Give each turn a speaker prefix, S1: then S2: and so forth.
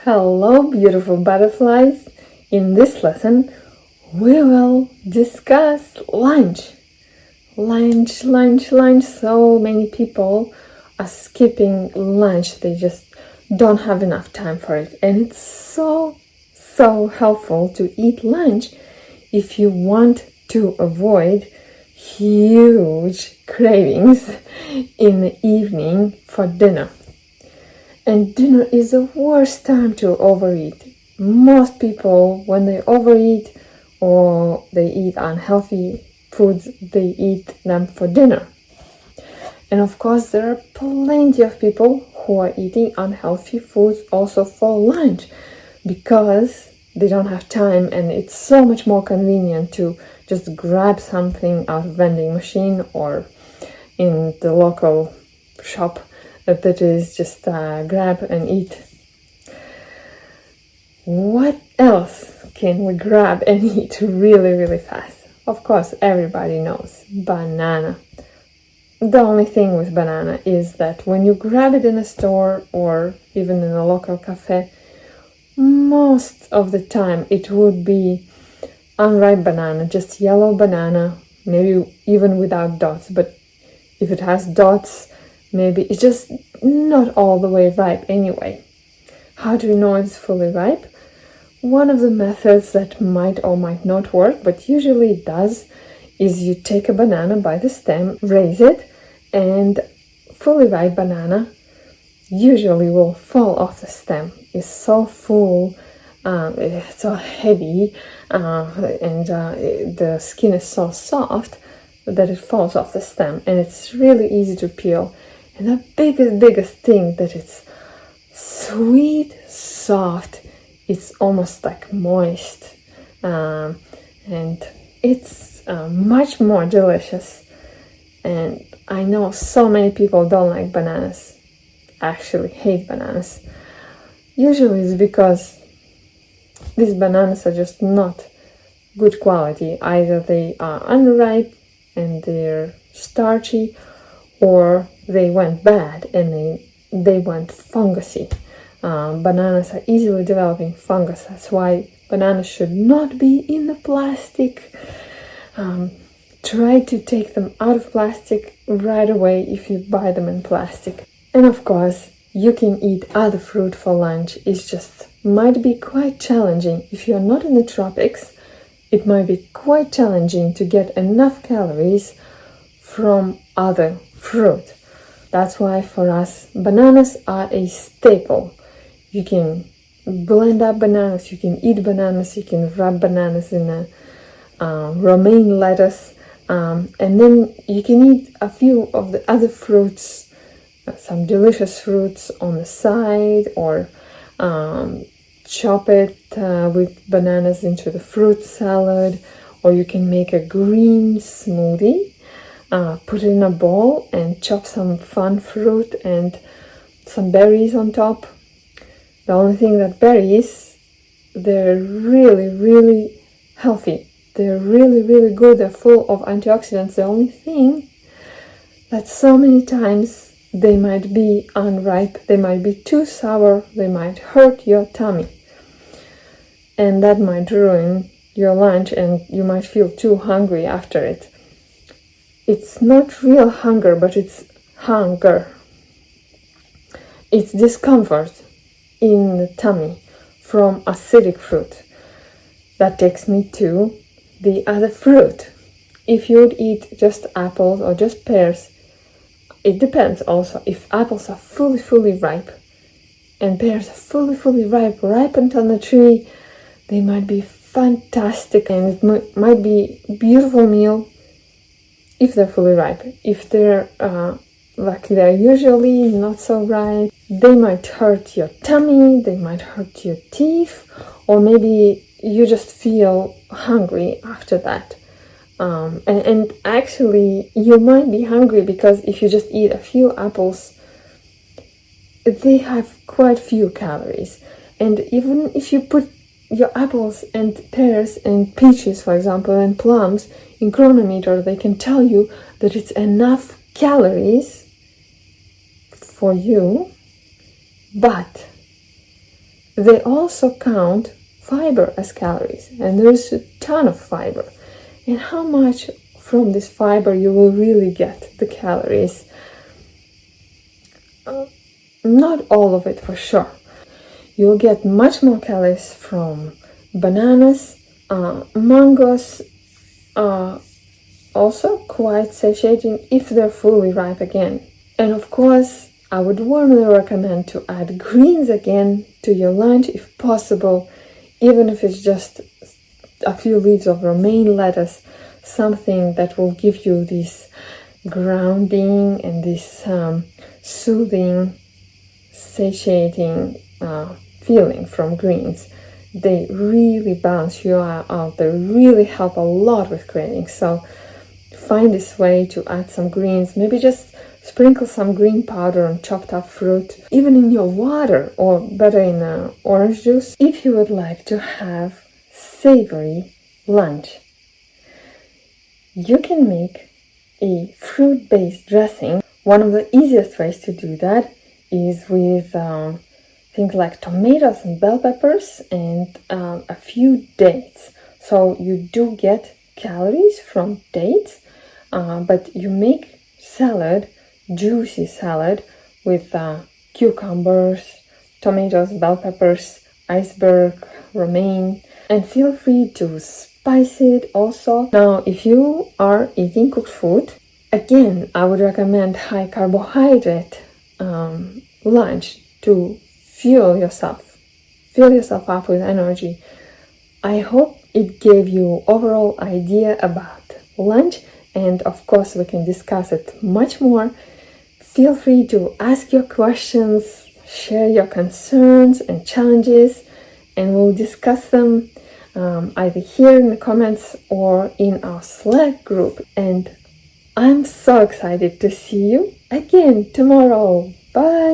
S1: Hello, beautiful butterflies. In this lesson, we will discuss lunch. Lunch. So many people are skipping lunch. They just don't have enough time for it. And it's so helpful to eat lunch if you want to avoid huge cravings in the evening for dinner. And dinner is the worst time to overeat. Most people, when they overeat or they eat unhealthy foods, they eat them for dinner. And of course, there are plenty of people who are eating unhealthy foods also for lunch because they don't have time, and it's so much more convenient to just grab something out of vending machine or in the local shop that is just grab and eat. What else can we grab and eat really fast? Of course, everybody knows banana. The only thing with banana is that when you grab it in a store or even in a local cafe, most of the time it would be unripe banana, just yellow banana, maybe even without dots. But if it has dots, maybe it's just not all the way ripe anyway. How do you know it's fully ripe? One of the methods that might or might not work, but usually it does, is you take a banana by the stem, raise it, and fully ripe banana usually will fall off the stem. It's so full, it's so heavy, and the skin is so soft that it falls off the stem, and it's really easy to peel. And the biggest thing that it's sweet, soft, it's almost like moist, and it's much more delicious. And I know so many people don't like bananas, actually hate bananas. Usually it's because these bananas are just not good quality. Either they are unripe and they're starchy, or they went bad and they went fungusy. Bananas are easily developing fungus. That's why bananas should not be in the plastic. Try to take them out of plastic right away if you buy them in plastic. And of course, you can eat other fruit for lunch. It's just might be quite challenging. If you're not in the tropics, it might be quite challenging to get enough calories from other fruit. That's why for us, bananas are a staple. You can blend up bananas, you can eat bananas, you can wrap bananas in a romaine lettuce, and then you can eat a few of the other fruits, some delicious fruits on the side, or chop it with bananas into the fruit salad, or you can make a green smoothie. Put it in a bowl and chop some fun fruit and some berries on top. The only thing that berries, they're really healthy. They're really good. They're full of antioxidants. The only thing that so many times they might be unripe, they might be too sour, they might hurt your tummy. And that might ruin your lunch and you might feel too hungry after it. It's not real hunger, but it's hunger. It's discomfort in the tummy from acidic fruit. That takes me to the other fruit. If you would eat just apples or just pears, it depends also. If apples are fully ripe and pears are fully ripened on the tree, they might be fantastic, and it might be a beautiful meal if they're fully ripe. If they're like they're usually not so ripe, they might hurt your tummy, they might hurt your teeth, or maybe you just feel hungry after that. And actually, you might be hungry because if you just eat a few apples, they have quite few calories. And even if you put your apples and pears and peaches, for example, and plums in chronometer, they can tell you that it's enough calories for you, but they also count fiber as calories, and there's a ton of fiber. And how much from this fiber you will really get the calories? Not all of it for sure. You'll get much more calories from bananas, mangoes, also quite satiating if they're fully ripe again. And of course, I would warmly recommend to add greens again to your lunch if possible, even if it's just a few leaves of romaine lettuce, something that will give you this grounding and this soothing, satiating feeling from greens. They really balance you out. They really help a lot with cravings. So find this way to add some greens. Maybe just sprinkle some green powder on chopped up fruit, even in your water, or better in orange juice, if you would like to have savory lunch. You can make a fruit-based dressing. One of the easiest ways to do that is with things like tomatoes and bell peppers and a few dates. So you do get calories from dates, but you make salad, juicy salad with cucumbers, tomatoes, bell peppers, iceberg, romaine, and feel free to spice it also. Now, if you are eating cooked food, again, I would recommend high carbohydrate lunch to fuel yourself up with energy. I hope it gave you overall idea about lunch, and of course we can discuss it much more. Feel free to ask your questions, share your concerns and challenges, and we'll discuss them either here in the comments or in our Slack group. And I'm so excited to see you again tomorrow. Bye!